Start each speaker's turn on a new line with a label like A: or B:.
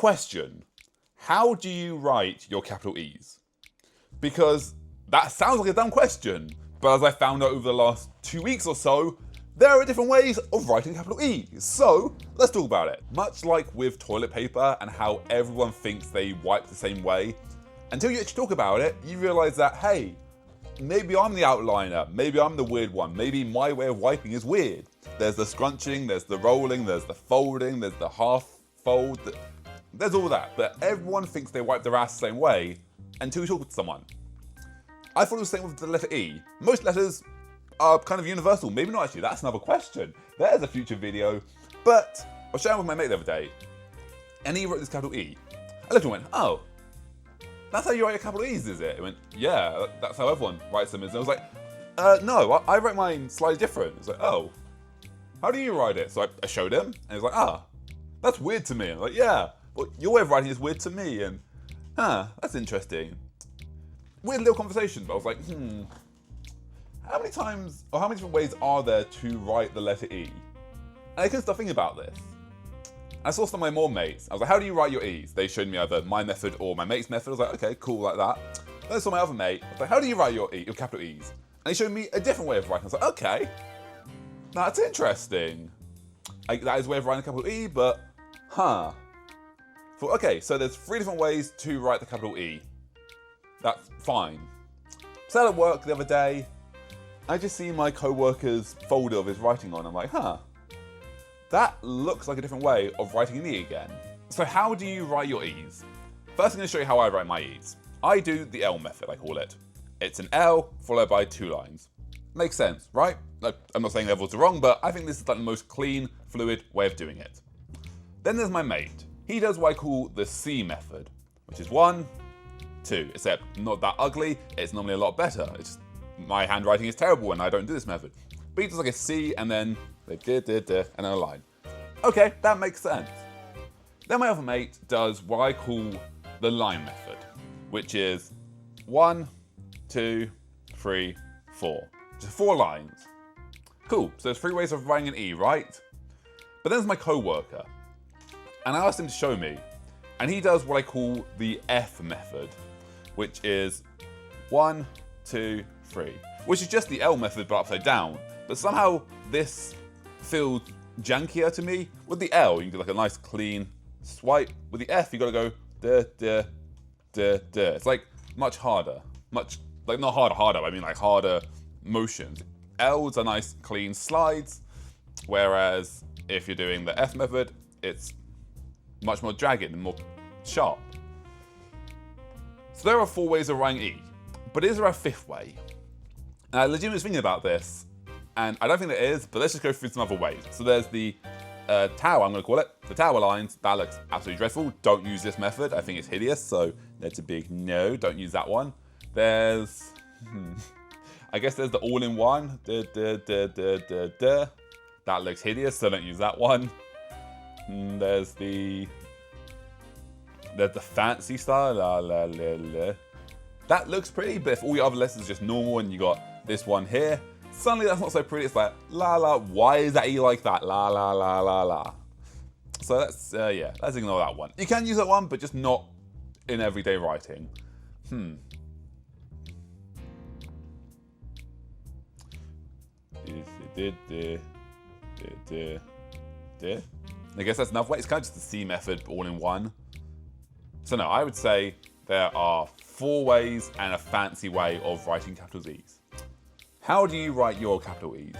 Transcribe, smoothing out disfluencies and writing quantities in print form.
A: Question. How do you write your capital E's? Because that sounds like a dumb question, but as I found out over the last 2 weeks or so, there are different ways of writing capital E's. So let's talk about it. Much like with toilet paper and how everyone thinks they wipe the same way, until you actually talk about it, you realize that, hey, maybe I'm the outliner, maybe I'm the weird one, maybe my way of wiping is weird. There's the scrunching, there's the rolling, there's the folding, there's the half fold, there's all that. But everyone thinks they wipe their ass the same way until you talk to someone. I thought it was the same with the letter E. Most letters are kind of universal. Maybe not actually, that's another question. There's a future video. But I was sharing with my mate the other day, and he wrote this capital E. I looked and went, oh, that's how you write your capital E's, is it? He went, yeah, that's how everyone writes them. And I was like, no, I write mine slightly different. It's like, oh, how do you write it? So I showed him, and he was like, that's weird to me. And I'm like, yeah, well, your way of writing is weird to me. And, that's interesting. Weird little conversation, but I was like, how many times, or how many different ways are there to write the letter E? And I couldn't stop thinking about this. I saw some of my more mates. I was like, how do you write your E's? They showed me either my method or my mate's method. I was like, okay, cool, like that. Then I saw my other mate. I was like, how do you write your capital E's? And he showed me a different way of writing. I was like, okay, that's interesting. That is a way of writing a capital E, but, okay, so there's 3 different ways to write the capital E. That's fine. So at work the other day, I just see my co-worker's folder of his writing on. I'm like, that looks like a different way of writing an E again. So how do you write your E's? First I'm going to show you how I write my E's. I do the L method, I call it. It's an L followed by 2 lines. Makes sense, right? Like, I'm not saying the others are wrong, but I think this is like the most clean, fluid way of doing it. Then there's my mate. He does what I call the C method, which is 1, 2, except not that ugly, it's normally a lot better. It's just, my handwriting is terrible and I don't do this method. But he does like a C and then and then a line. Okay, that makes sense. Then my other mate does what I call the line method, which is 1, 2, 3, 4. Just 4 lines. Cool, so there's 3 ways of writing an E, right? But then there's my co-worker. And I asked him to show me. And he does what I call the F method, which is 1, 2, 3. Which is just the L method but upside down. But somehow this feels jankier to me. With the L, you can do like a nice clean swipe. With the F, you gotta go duh, duh, duh, duh. It's like much harder. Much, like not harder, I mean like harder motions. L's are nice clean slides. Whereas if you're doing the F method, it's much more jagged and more sharp. So there are 4 ways of writing E. But is there a 5th way? And I legitimately was thinking about this, and I don't think there is, but let's just go through some other ways. So there's the tower, I'm going to call it. The tower lines, that looks absolutely dreadful. Don't use this method. I think it's hideous, so that's a big no. Don't use that one. There's, I guess there's the all-in-one. That looks hideous, so don't use that one. There's the fancy style. That looks pretty, but if all your other letters are just normal and you got this one here, suddenly that's not so pretty. It's like, la la, why is that E like that? La la la la la. So that's, yeah, let's ignore that one. You can use that one, but just not in everyday writing. I guess that's another way. It's kind of just the C method all in one. So no, I would say there are 4 ways and a fancy way of writing capital E's. How do you write your capital E's?